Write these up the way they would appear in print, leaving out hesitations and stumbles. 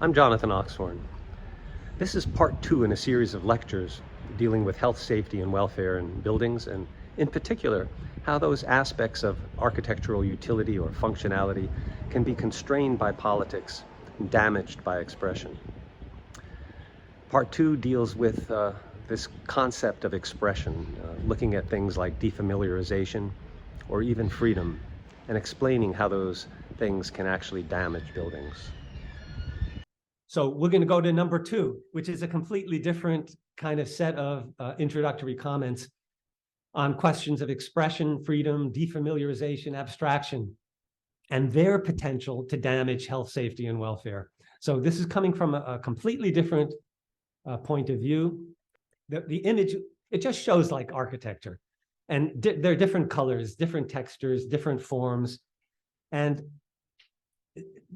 I'm Jonathan Ochshorn. This is part two in a series of lectures dealing with health, safety, and welfare in buildings, and in particular, how those aspects of architectural utility or functionality can be constrained by politics and damaged by expression. Part two deals with this concept of expression, looking at things like defamiliarization or even freedom, and explaining how those things can actually damage buildings. So we're going to go to number two, which is a completely different kind of set of introductory comments on questions of expression, freedom, defamiliarization, abstraction, and their potential to damage health, safety, and welfare. So this is coming from a completely different point of view. The image, it just shows like architecture. And there are different colors, different textures, different forms. And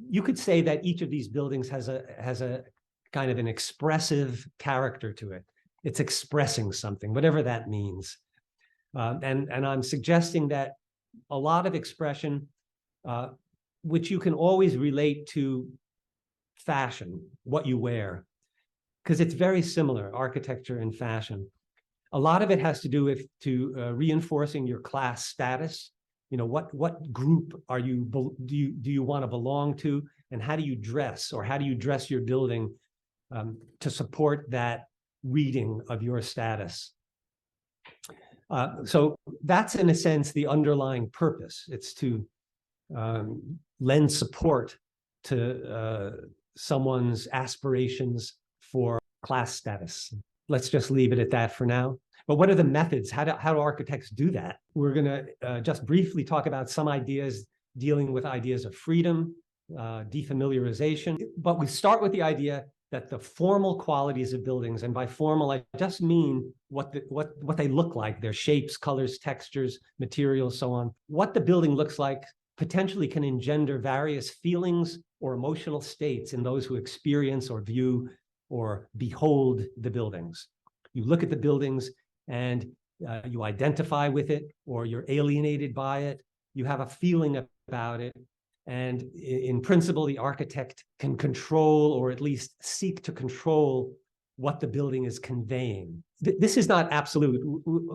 you could say that each of these buildings has a kind of an expressive character to it. It's expressing something, whatever that means. And I'm suggesting that a lot of expression, which you can always relate to fashion, what you wear, because it's very similar, architecture and fashion. A lot of it has to do with reinforcing your class status. You know, what group are you, do you want to belong to, and how do you dress, or how do you dress your building to support that reading of your status? So that's, in a sense, the underlying purpose. It's to lend support to someone's aspirations for class status. Let's just leave it at that for now. But what are the methods? How do architects do that? We're going to just briefly talk about some ideas dealing with ideas of freedom, defamiliarization. But we start with the idea that the formal qualities of buildings, and by formal, I just mean what they look like, their shapes, colors, textures, materials, so on. What the building looks like potentially can engender various feelings or emotional states in those who experience or view or behold the buildings. You look at the buildings and you identify with it, or you're alienated by it. You have a feeling about it. And in principle, the architect can control, or at least seek to control, what the building is conveying. This is not absolute.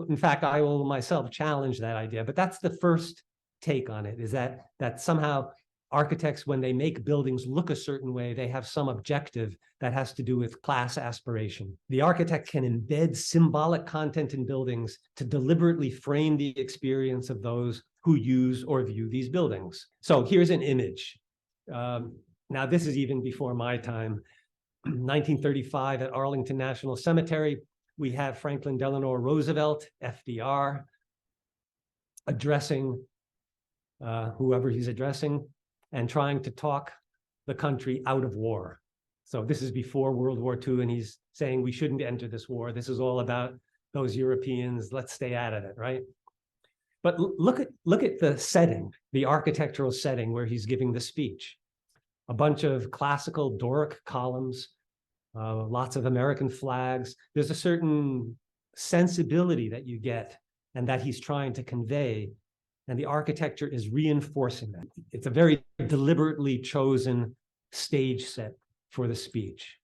In fact, I will myself challenge that idea, but that's the first take on it, is that somehow architects, when they make buildings look a certain way, they have some objective that has to do with class aspiration. The architect can embed symbolic content in buildings to deliberately frame the experience of those who use or view these buildings. So here's an image. Now, this is even before my time. 1935 at Arlington National Cemetery, we have Franklin Delano Roosevelt, FDR, addressing whoever he's addressing, and trying to talk the country out of war. So this is before World War II, and he's saying we shouldn't enter this war. This is all about those Europeans. Let's stay out of it, right? But look at the setting, the architectural setting where he's giving the speech. A bunch of classical Doric columns, lots of American flags. There's a certain sensibility that you get and that he's trying to convey. And the architecture is reinforcing that. It's a very deliberately chosen stage set for the speech.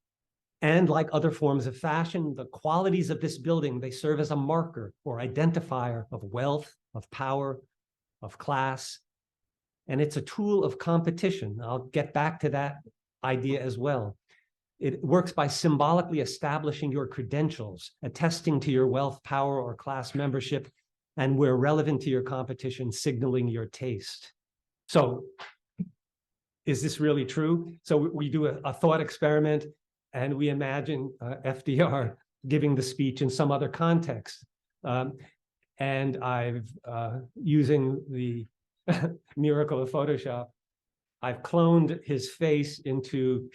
And like other forms of fashion, the qualities of this building, they serve as a marker or identifier of wealth, of power, of class. And it's a tool of competition. I'll get back to that idea as well. It works by symbolically establishing your credentials, attesting to your wealth, power, or class membership, and where relevant to your competition, signaling your taste. So is this really true? So we do a thought experiment, and we imagine FDR giving the speech in some other context. And I've, using the miracle of Photoshop, I've cloned his face into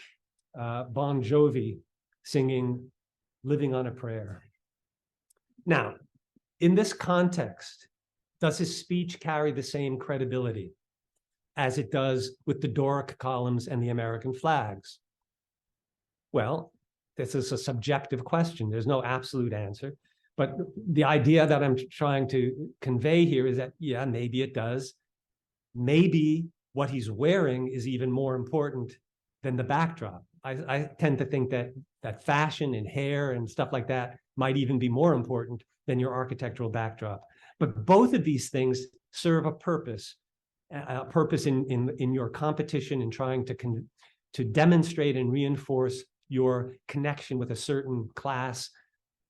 Bon Jovi singing "Living on a Prayer." Now, in this context, does his speech carry the same credibility as it does with the Doric columns and the American flags? Well, this is a subjective question. There's no absolute answer. But the idea that I'm trying to convey here is that, yeah, maybe it does. Maybe what he's wearing is even more important than the backdrop. I tend to think that fashion and hair and stuff like that might even be more important than your architectural backdrop. But both of these things serve a purpose in your competition in trying to demonstrate and reinforce your connection with a certain class,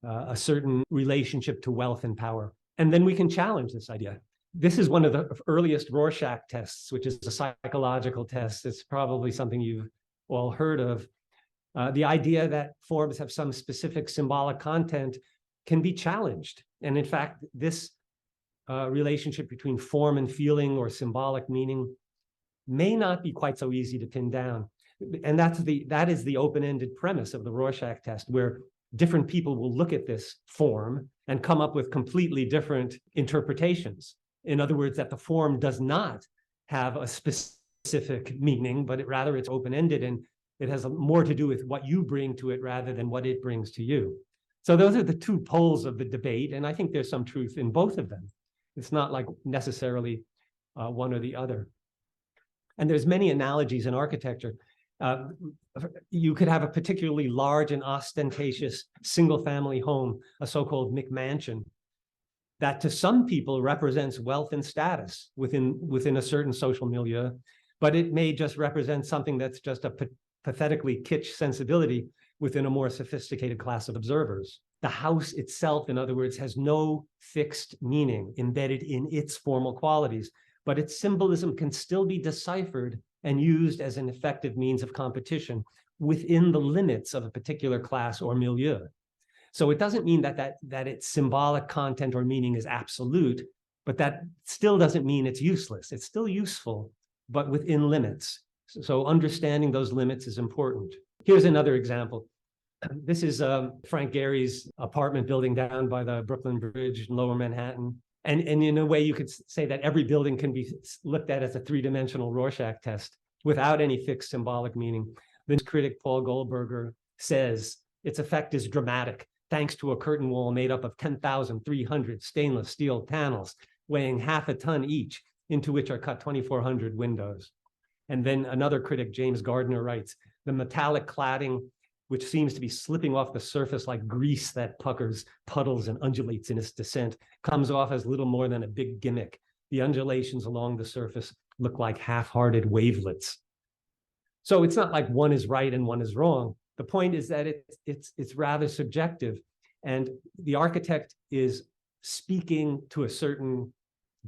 a certain relationship to wealth and power. And then we can challenge this idea. This is one of the earliest Rorschach tests, which is a psychological test. It's probably something you've all heard of. The idea that forms have some specific symbolic content can be challenged. And in fact, this relationship between form and feeling or symbolic meaning may not be quite so easy to pin down. And that is the open-ended premise of the Rorschach test, where different people will look at this form and come up with completely different interpretations. In other words, that the form does not have a specific meaning, but rather it's open-ended, and it has more to do with what you bring to it rather than what it brings to you. So those are the two poles of the debate, and I think there's some truth in both of them. It's not like necessarily one or the other. And there's many analogies in architecture. You could have a particularly large and ostentatious single-family home, a so-called McMansion, that to some people represents wealth and status within a certain social milieu, but it may just represent something that's just a pathetically kitsch sensibility within a more sophisticated class of observers. The house itself, in other words, has no fixed meaning embedded in its formal qualities, but its symbolism can still be deciphered and used as an effective means of competition within the limits of a particular class or milieu. So it doesn't mean that its symbolic content or meaning is absolute, but that still doesn't mean it's useless. It's still useful, but within limits. So understanding those limits is important. Here's another example. This is Frank Gehry's apartment building down by the Brooklyn Bridge in Lower Manhattan. And in a way, you could say that every building can be looked at as a three-dimensional Rorschach test without any fixed symbolic meaning. The critic Paul Goldberger says its effect is dramatic, thanks to a curtain wall made up of 10,300 stainless steel panels weighing half a ton each, into which are cut 2,400 windows. And then another critic, James Gardner, writes, the metallic cladding, which seems to be slipping off the surface like grease that puckers, puddles, and undulates in its descent, comes off as little more than a big gimmick. The undulations along the surface look like half-hearted wavelets. So it's not like one is right and one is wrong. The point is that it's rather subjective, and the architect is speaking to a certain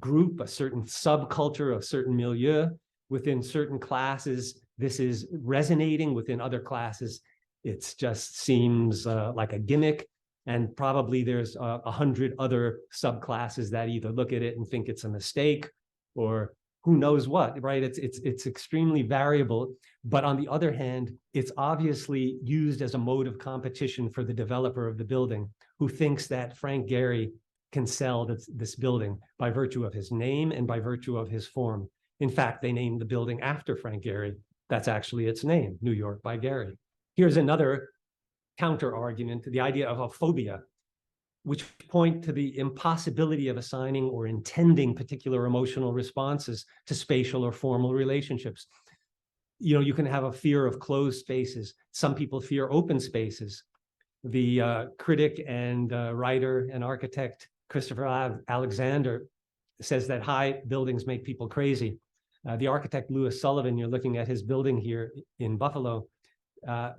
group, a certain subculture, a certain milieu. Within certain classes, this is resonating. Within other classes, it just seems like a gimmick. And probably there's 100 other subclasses that either look at it and think it's a mistake, or who knows what, right? It's extremely variable. But on the other hand, it's obviously used as a mode of competition for the developer of the building, who thinks that Frank Gehry can sell this building by virtue of his name and by virtue of his form. In fact, they named the building after Frank Gehry. That's actually its name, New York by Gehry. Here's another counter argument to the idea of a phobia, which point to the impossibility of assigning or intending particular emotional responses to spatial or formal relationships. You know, you can have a fear of closed spaces. Some people fear open spaces. The critic and writer and architect Christopher Alexander says that high buildings make people crazy. The architect Louis Sullivan, you're looking at his building here in Buffalo,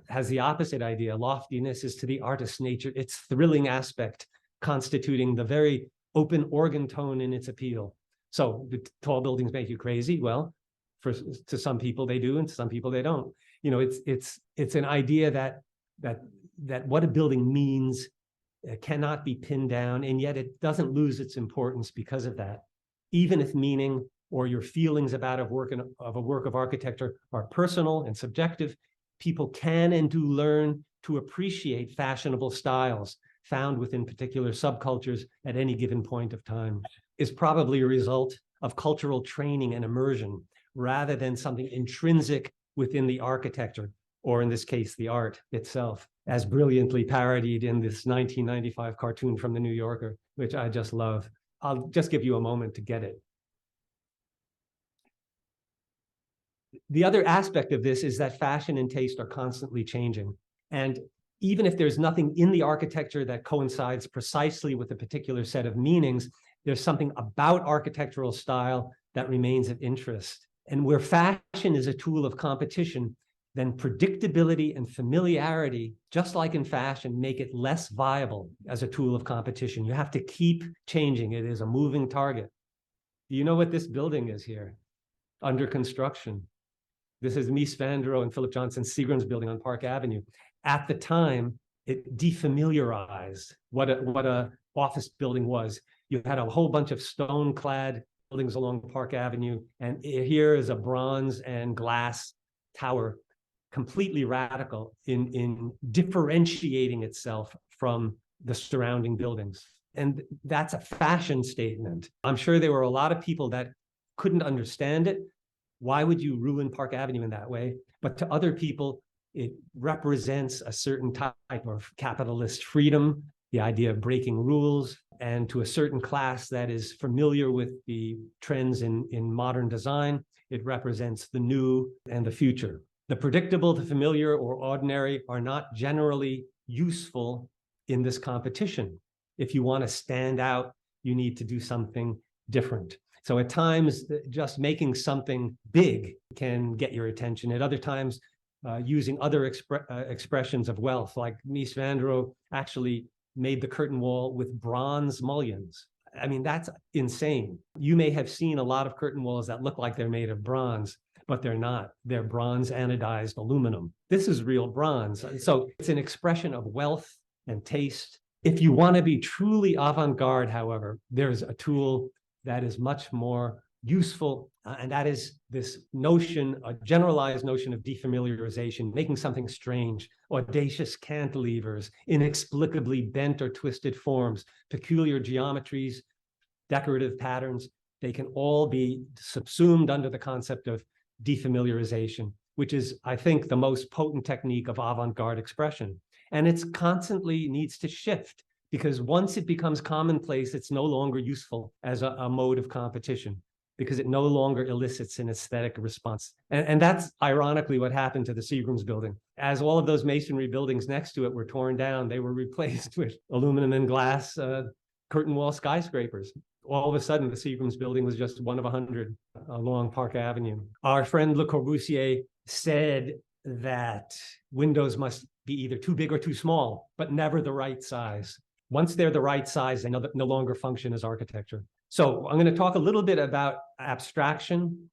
has the opposite idea. Loftiness is to the artist's nature its thrilling aspect, constituting the very open organ tone in its appeal. So the tall buildings make you crazy? Well, to some people they do, and to some people they don't. You know, it's an idea that what a building means cannot be pinned down, and yet it doesn't lose its importance because of that. Even if meaning or your feelings about a work of architecture are personal and subjective, people can and do learn to appreciate fashionable styles found within particular subcultures at any given point of time. Is probably a result of cultural training and immersion rather than something intrinsic within the architecture, or in this case, the art itself, as brilliantly parodied in this 1995 cartoon from The New Yorker, which I just love. I'll just give you a moment to get it. The other aspect of this is that fashion and taste are constantly changing. And even if there's nothing in the architecture that coincides precisely with a particular set of meanings, there's something about architectural style that remains of interest. And where fashion is a tool of competition, then predictability and familiarity, just like in fashion, make it less viable as a tool of competition. You have to keep changing. It is a moving target. Do you know what this building is here? Under construction. This is Mies van der Rohe and Philip Johnson Seagram's building on Park Avenue. At the time, it defamiliarized what a office building was. You had a whole bunch of stone-clad buildings along Park Avenue, and here is a bronze and glass tower, completely radical in differentiating itself from the surrounding buildings. And that's a fashion statement. I'm sure there were a lot of people that couldn't understand it. Why would you ruin Park Avenue in that way? But to other people, it represents a certain type of capitalist freedom, the idea of breaking rules, and to a certain class that is familiar with the trends in modern design, it represents the new and the future. The predictable, the familiar, or ordinary are not generally useful in this competition. If you want to stand out, you need to do something different. So at times, just making something big can get your attention. At other times, using other expressions of wealth, like Mies van der Rohe actually made the curtain wall with bronze mullions. I mean, that's insane. You may have seen a lot of curtain walls that look like they're made of bronze, but they're not. They're bronze anodized aluminum. This is real bronze. So it's an expression of wealth and taste. If you want to be truly avant-garde, however, there's a tool that is much more useful, and that is this notion, a generalized notion of defamiliarization, making something strange, audacious cantilevers, inexplicably bent or twisted forms, peculiar geometries, decorative patterns. They can all be subsumed under the concept of defamiliarization, which is, I think, the most potent technique of avant-garde expression. And it's constantly needs to shift, because once it becomes commonplace, it's no longer useful as a mode of competition, because it no longer elicits an aesthetic response. And that's ironically what happened to the Seagram's building. As all of those masonry buildings next to it were torn down, they were replaced with aluminum and glass curtain wall skyscrapers. All of a sudden, the Seagram's building was just one of 100 along Park Avenue. Our friend Le Corbusier said that windows must be either too big or too small, but never the right size. Once they're the right size, they no longer function as architecture. So I'm going to talk a little bit about abstraction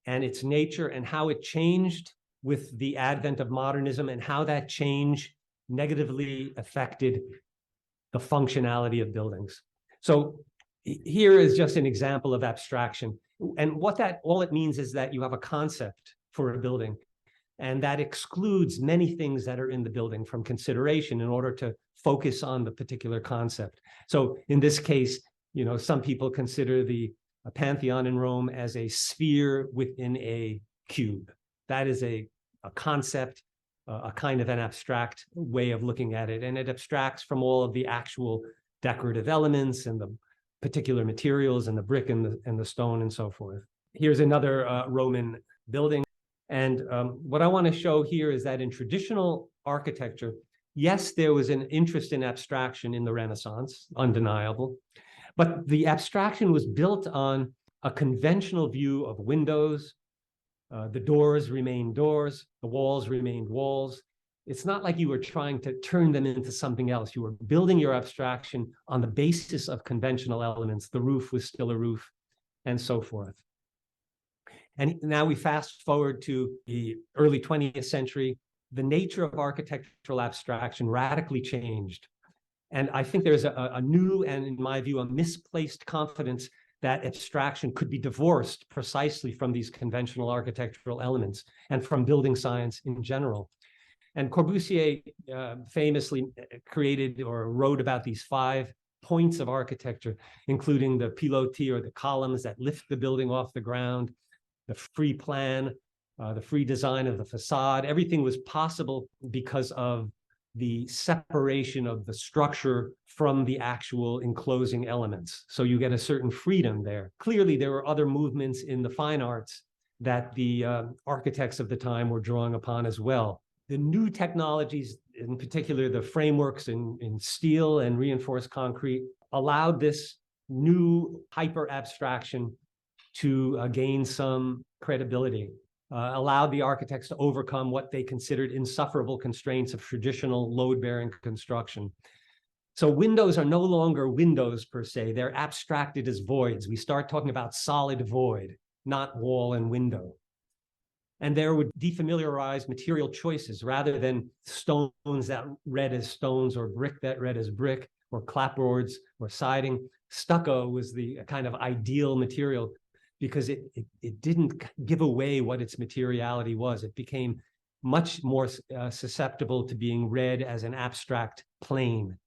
and its nature and how it changed with the advent of modernism and how that change negatively affected the functionality of buildings. So here is just an example of abstraction. And what that all it means is that you have a concept for a building, and that excludes many things that are in the building from consideration in order to focus on the particular concept. So in this case, you know, some people consider the Pantheon in Rome as a sphere within a cube. That is a concept, a kind of an abstract way of looking at it. And it abstracts from all of the actual decorative elements and the particular materials and the brick and the stone and so forth. Here's another Roman building. And what I want to show here is that in traditional architecture, yes, there was an interest in abstraction in the Renaissance, undeniable, but the abstraction was built on a conventional view of windows. The doors remained doors, the walls remained walls. It's not like you were trying to turn them into something else. You were building your abstraction on the basis of conventional elements. The roof was still a roof, and so forth. And now we fast forward to the early 20th century. The nature of architectural abstraction radically changed. And I think there's a new and, in my view, a misplaced confidence that abstraction could be divorced precisely from these conventional architectural elements and from building science in general. And Corbusier famously created or wrote about these 5 points of architecture, including the pilotis, or the columns that lift the building off the ground, the free plan, the free design of the facade. Everything was possible because of the separation of the structure from the actual enclosing elements. So you get a certain freedom there. Clearly, there were other movements in the fine arts that the architects of the time were drawing upon as well. The new technologies, in particular the frameworks in steel and reinforced concrete, allowed this new hyper abstraction to gain some credibility, allowed the architects to overcome what they considered insufferable constraints of traditional load-bearing construction. So windows are no longer windows per se, they're abstracted as voids. We start talking about solid void, not wall and window. And there were defamiliarized material choices rather than stones that read as stones or brick that read as brick or clapboards or siding. Stucco was the kind of ideal material because it didn't give away what its materiality was. It became much more susceptible to being read as an abstract plane.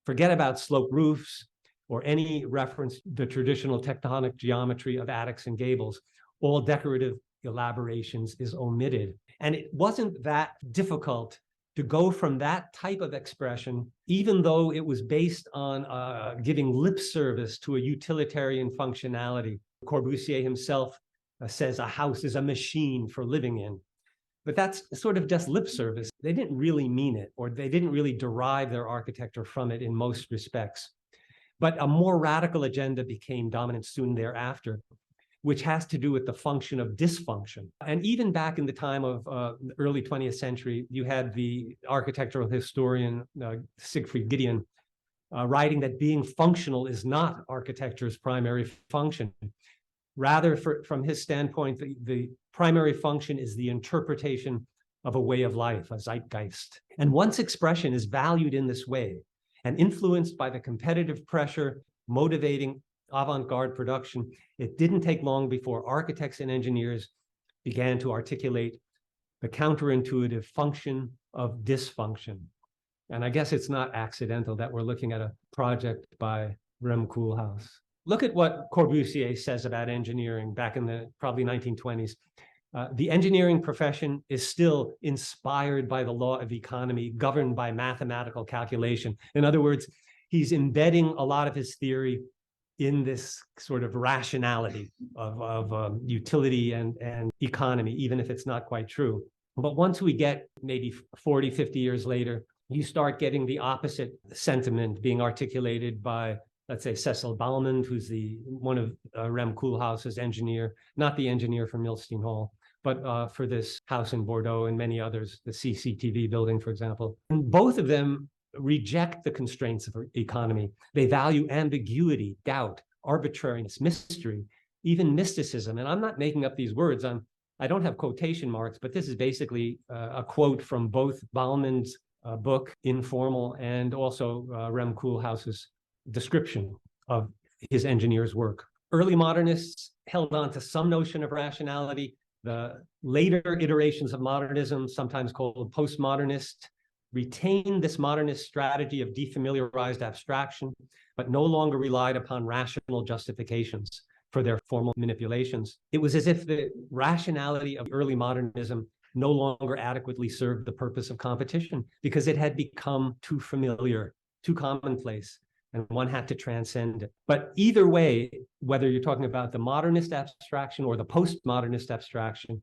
Forget about slope roofs or any reference to the traditional tectonic geometry of attics and gables. All decorative elaborations is omitted. And it wasn't that difficult to go from that type of expression, even though it was based on giving lip service to a utilitarian functionality. Corbusier himself says a house is a machine for living in. But that's sort of just lip service. They didn't really mean it, or they didn't really derive their architecture from it in most respects. But a more radical agenda became dominant soon thereafter, which has to do with the function of dysfunction. And even back in the time of the early 20th century, you had the architectural historian Siegfried Gideon writing that being functional is not architecture's primary function. Rather, from his standpoint, the primary function is the interpretation of a way of life, a zeitgeist. And once expression is valued in this way and influenced by the competitive pressure motivating avant-garde production, it didn't take long before architects and engineers began to articulate the counterintuitive function of dysfunction. And I guess it's not accidental that we're looking at a project by Rem Koolhaas. Look at what Corbusier says about engineering back in the probably 1920s. The engineering profession is still inspired by the law of economy, governed by mathematical calculation. In other words, he's embedding a lot of his theory in this sort of rationality of utility and economy, even if it's not quite true. But once we get maybe 40, 50 years later, you start getting the opposite sentiment being articulated by, let's say, Cecil Balmond, who's one of Rem Koolhaas's engineer, not the engineer for Milstein Hall, but for this house in Bordeaux and many others, the CCTV building, for example. And both of them reject the constraints of economy. They value ambiguity, doubt, arbitrariness, mystery, even mysticism. And I'm not making up these words. I don't have quotation marks, but this is basically a quote from both Balmond's book, Informal, and also Rem Koolhaas's description of his engineer's work. Early modernists held on to some notion of rationality. The later iterations of modernism, sometimes called postmodernist, retained this modernist strategy of defamiliarized abstraction, but no longer relied upon rational justifications for their formal manipulations. It was as if the rationality of early modernism no longer adequately served the purpose of competition because it had become too familiar, too commonplace, and one had to transcend it. But either way, whether you're talking about the modernist abstraction or the postmodernist abstraction,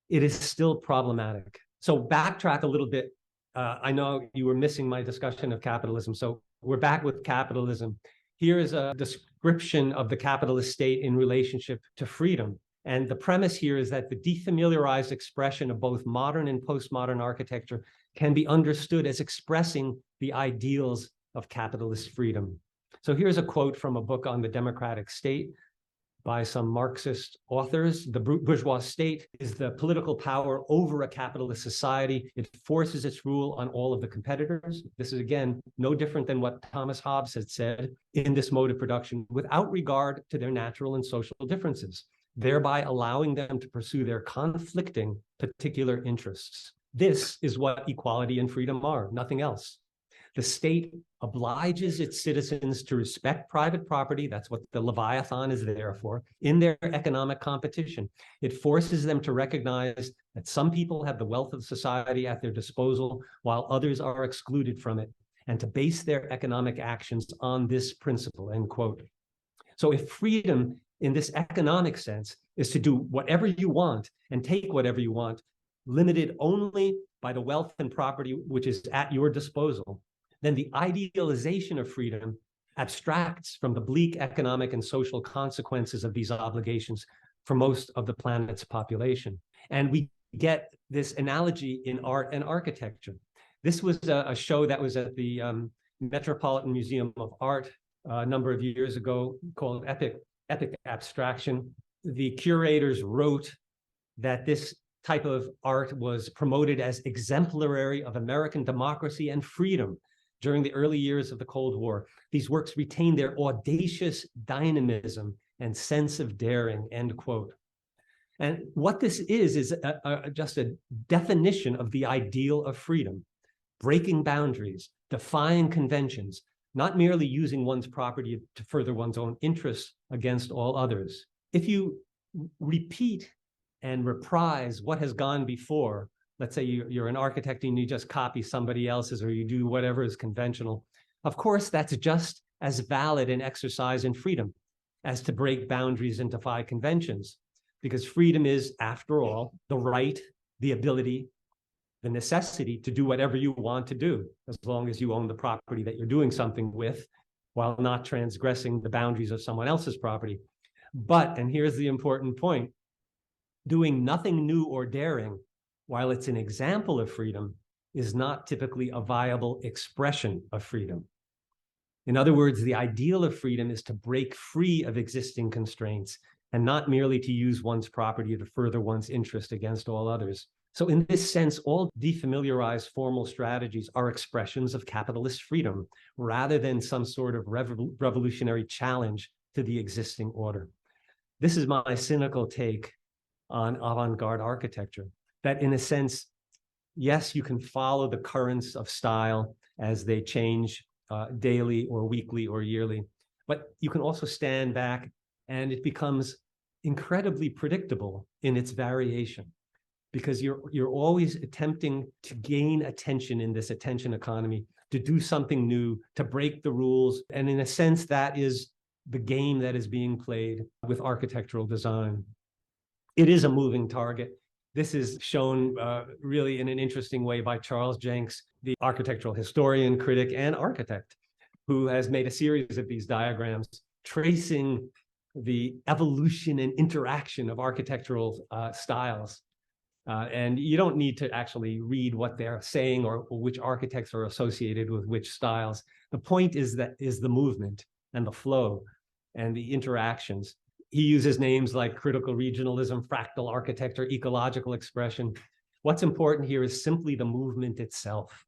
it is still problematic. So backtrack a little bit. I know you were missing my discussion of capitalism. So we're back with capitalism. Here is a description of the capitalist state in relationship to freedom. And the premise here is that the defamiliarized expression of both modern and postmodern architecture can be understood as expressing the ideals of capitalist freedom. So here's a quote from a book on the democratic state by some Marxist authors. The bourgeois state is the political power over a capitalist society. It forces its rule on all of the competitors. This is, again, no different than what Thomas Hobbes had said in this mode of production, without regard to their natural and social differences, thereby allowing them to pursue their conflicting particular interests. This is what equality and freedom are, nothing else. The state obliges its citizens to respect private property, that's what the Leviathan is there for, in their economic competition. It forces them to recognize that some people have the wealth of society at their disposal while others are excluded from it, and to base their economic actions on this principle, end quote. So if freedom in this economic sense is to do whatever you want and take whatever you want, limited only by the wealth and property which is at your disposal, then the idealization of freedom abstracts from the bleak economic and social consequences of these obligations for most of the planet's population. And we get this analogy in art and architecture. This was a show that was at the Metropolitan Museum of Art a number of years ago called Epic Abstraction. The curators wrote that this type of art was promoted as exemplary of American democracy and freedom during the early years of the Cold War. These works retain their audacious dynamism and sense of daring, end quote. And what this is just a definition of the ideal of freedom, breaking boundaries, defying conventions, not merely using one's property to further one's own interests against all others. If you repeat and reprise what has gone before, let's say you're an architect and you just copy somebody else's, or you do whatever is conventional, of course, that's just as valid an exercise in freedom as to break boundaries and defy conventions, because freedom is, after all, the right, the ability, the necessity to do whatever you want to do, as long as you own the property that you're doing something with, while not transgressing the boundaries of someone else's property. But, and here's the important point, doing nothing new or daring, while it's an example of freedom, is not typically a viable expression of freedom. In other words, the ideal of freedom is to break free of existing constraints and not merely to use one's property to further one's interest against all others. So in this sense, all defamiliarized formal strategies are expressions of capitalist freedom rather than some sort of revolutionary challenge to the existing order. This is my cynical take on avant-garde architecture, that in a sense, yes, you can follow the currents of style as they change daily or weekly or yearly, but you can also stand back and it becomes incredibly predictable in its variation, because you're always attempting to gain attention in this attention economy, to do something new, to break the rules. And in a sense, that is the game that is being played with architectural design. It is a moving target. This is shown really in an interesting way by Charles Jenks, the architectural historian, critic, and architect, who has made a series of these diagrams tracing the evolution and interaction of architectural styles. And you don't need to actually read what they're saying or which architects are associated with which styles. The point is the movement and the flow and the interactions. He uses names like critical regionalism, fractal architecture, ecological expression. What's important here is simply the movement itself,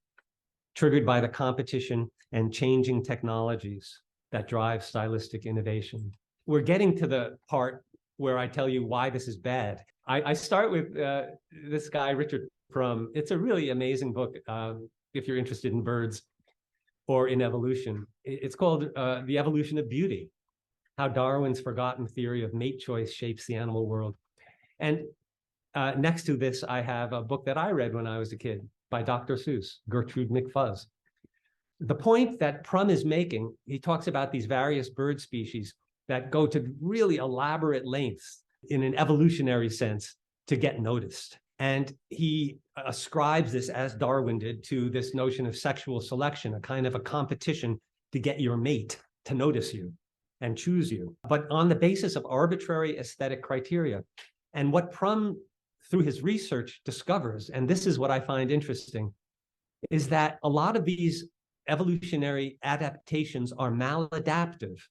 triggered by the competition and changing technologies that drive stylistic innovation. We're getting to the part where I tell you why this is bad. I start with this guy, Richard Prum. It's a really amazing book if you're interested in birds or in evolution. It's called The Evolution of Beauty: How Darwin's Forgotten Theory of Mate Choice Shapes the Animal World. And next to this, I have a book that I read when I was a kid by Dr. Seuss, Gertrude McFuzz. The point that Prum is making, he talks about these various bird species that go to really elaborate lengths in an evolutionary sense to get noticed. And he ascribes this, as Darwin did, to this notion of sexual selection, a kind of a competition to get your mate to notice you and choose you, but on the basis of arbitrary aesthetic criteria. And what Prum, through his research, discovers, and this is what I find interesting, is that a lot of these evolutionary adaptations are maladaptive.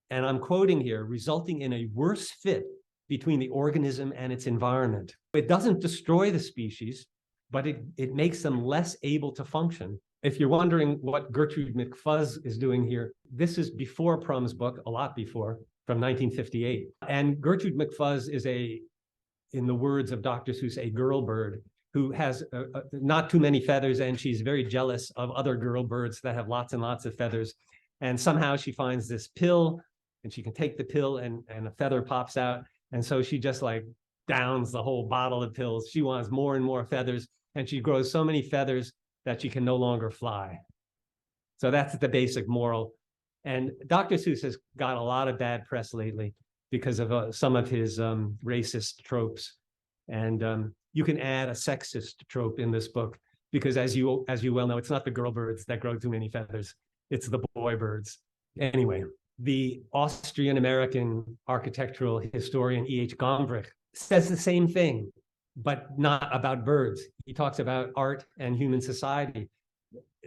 And I'm quoting here, resulting in a worse fit between the organism and its environment. It doesn't destroy the species, but it makes them less able to function. If you're wondering what Gertrude McFuzz is doing here, this is before Prum's book, a lot before, from 1958. And Gertrude McFuzz is in the words of Dr. Seuss, a girl bird who has not too many feathers, and she's very jealous of other girl birds that have lots and lots of feathers. And somehow she finds this pill, and she can take the pill and a feather pops out. And so she just like downs the whole bottle of pills. She wants more and more feathers, and she grows so many feathers that she can no longer fly. So that's the basic moral. And Dr. Seuss has got a lot of bad press lately because of some of his racist tropes. And you can add a sexist trope in this book, because as you well know, it's not the girl birds that grow too many feathers, it's the boy birds. Anyway, the Austrian-American architectural historian E.H. Gombrich says the same thing, but not about birds. He talks about art and human society,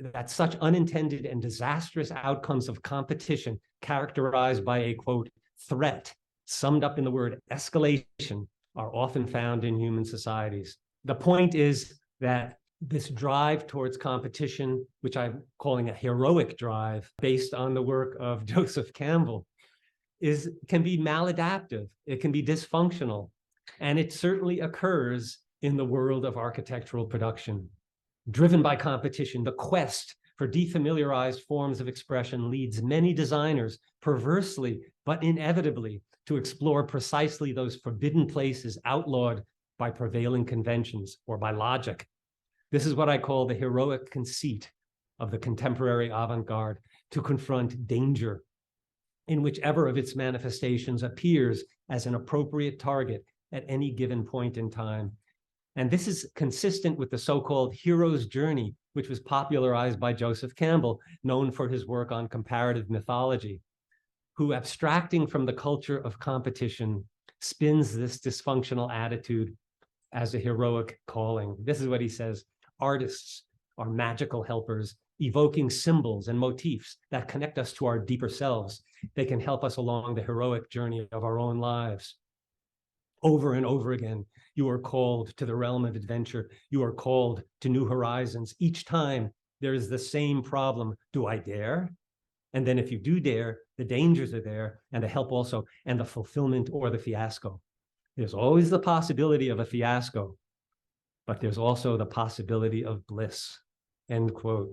that such unintended and disastrous outcomes of competition characterized by a, quote, threat, summed up in the word escalation, are often found in human societies. The point is that this drive towards competition, which I'm calling a heroic drive based on the work of Joseph Campbell, can be maladaptive, it can be dysfunctional, and it certainly occurs in the world of architectural production. Driven by competition, the quest for defamiliarized forms of expression leads many designers, perversely but inevitably, to explore precisely those forbidden places outlawed by prevailing conventions or by logic. This is what I call the heroic conceit of the contemporary avant-garde, to confront danger in whichever of its manifestations appears as an appropriate target at any given point in time. And this is consistent with the so-called hero's journey, which was popularized by Joseph Campbell, known for his work on comparative mythology, who, abstracting from the culture of competition, spins this dysfunctional attitude as a heroic calling. This is what he says: artists are magical helpers, evoking symbols and motifs that connect us to our deeper selves. They can help us along the heroic journey of our own lives. Over and over again, you are called to the realm of adventure. You are called to new horizons. Each time there is the same problem. Do I dare? And then if you do dare, the dangers are there, and the help also, and the fulfillment or the fiasco. There's always the possibility of a fiasco, but there's also the possibility of bliss, end quote.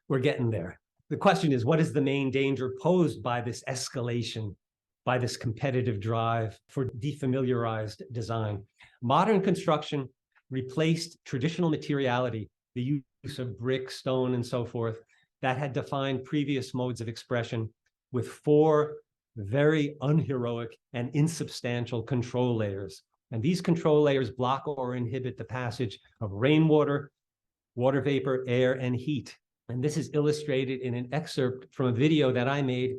We're getting there. The question is, what is the main danger posed by this escalation, by this competitive drive for defamiliarized design? Modern construction replaced traditional materiality, the use of brick, stone, and so forth, that had defined previous modes of expression, with 4 very unheroic and insubstantial control layers. And these control layers block or inhibit the passage of rainwater, water vapor, air, and heat. And this is illustrated in an excerpt from a video that I made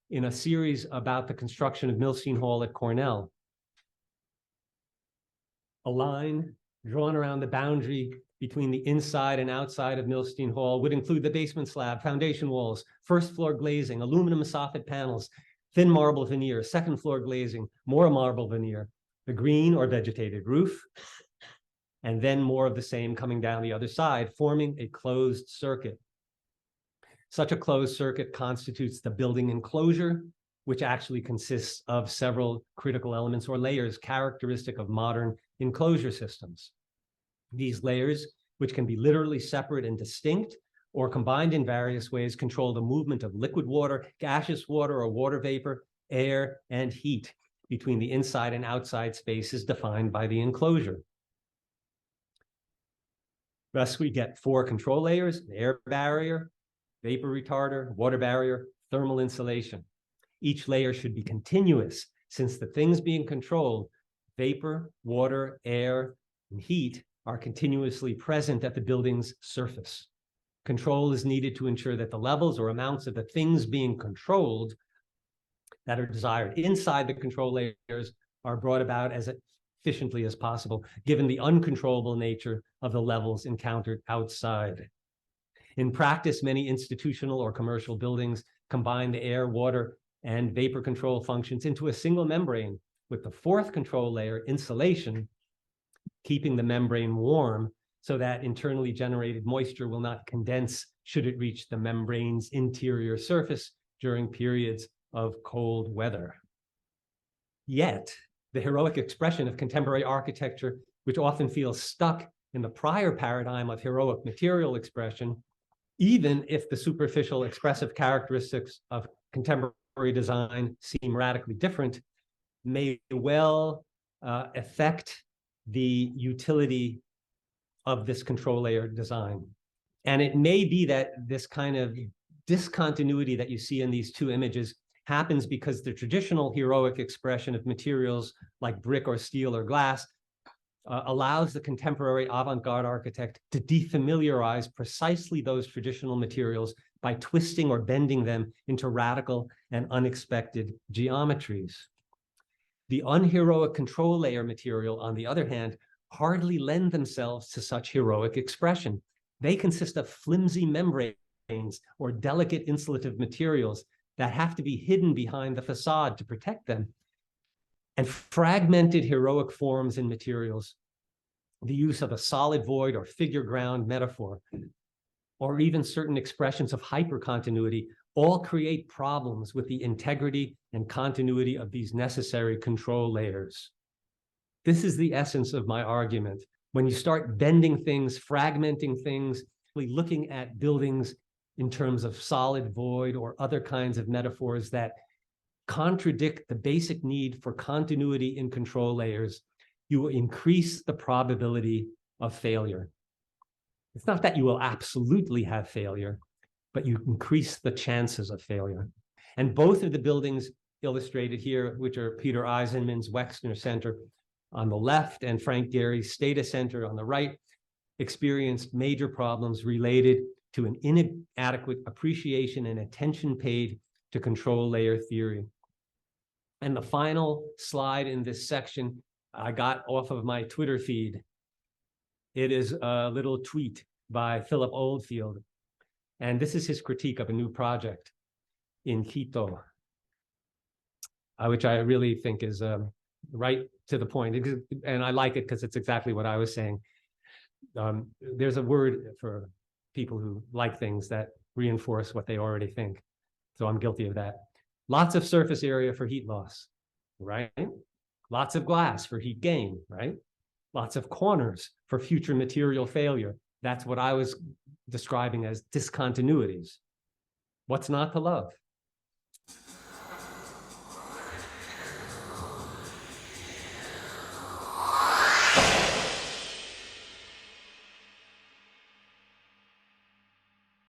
in a series about the construction of Milstein Hall at Cornell. A line drawn around the boundary between the inside and outside of Milstein Hall would include the basement slab, foundation walls, first floor glazing, aluminum soffit panels, thin marble veneer, second floor glazing, more marble veneer, the green or vegetated roof, and then more of the same coming down the other side, forming a closed circuit. Such a closed circuit constitutes the building enclosure, which actually consists of several critical elements or layers characteristic of modern enclosure systems. These layers, which can be literally separate and distinct or combined in various ways, control the movement of liquid water, gaseous water or water vapor, air, and heat between the inside and outside spaces defined by the enclosure. Thus, we get 4 control layers: air barrier, vapor retarder, water barrier, thermal insulation. Each layer should be continuous, since the things being controlled, vapor, water, air, and heat, are continuously present at the building's surface. Control is needed to ensure that the levels or amounts of the things being controlled that are desired inside the control layers are brought about as efficiently as possible, given the uncontrollable nature of the levels encountered outside. In practice, many institutional or commercial buildings combine the air, water, and vapor control functions into a single membrane, with the 4th control layer, insulation, keeping the membrane warm so that internally generated moisture will not condense should it reach the membrane's interior surface during periods of cold weather. Yet, the heroic expression of contemporary architecture, which often feels stuck in the prior paradigm of heroic material expression, even if the superficial expressive characteristics of contemporary design seem radically different, may well affect the utility of this control layer design. And it may be that this kind of discontinuity that you see in these 2 images happens because the traditional heroic expression of materials like brick or steel or glass allows the contemporary avant-garde architect to defamiliarize precisely those traditional materials by twisting or bending them into radical and unexpected geometries. The unheroic control layer material, on the other hand, hardly lend themselves to such heroic expression. They consist of flimsy membranes or delicate insulative materials that have to be hidden behind the facade to protect them. And fragmented heroic forms and materials, the use of a solid void or figure ground metaphor, or even certain expressions of hypercontinuity, all create problems with the integrity and continuity of these necessary control layers. This is the essence of my argument. When you start bending things, fragmenting things, looking at buildings in terms of solid void or other kinds of metaphors that contradict the basic need for continuity in control layers, you will increase the probability of failure. It's not that you will absolutely have failure, but you increase the chances of failure. And both of the buildings illustrated here, which are Peter Eisenman's Wexner Center on the left and Frank Gehry's Stata Center on the right, experienced major problems related to an inadequate appreciation and attention paid to control layer theory. And the final slide in this section I got off of my Twitter feed. It is a little tweet by Philip Oldfield. And this is his critique of a new project in Quito, which I really think is right to the point. And I like it because it's exactly what I was saying. There's a word for people who like things that reinforce what they already think. So I'm guilty of that. Lots of surface area for heat loss, right? Lots of glass for heat gain, right? Lots of corners for future material failure. That's what I was describing as discontinuities. What's not to love?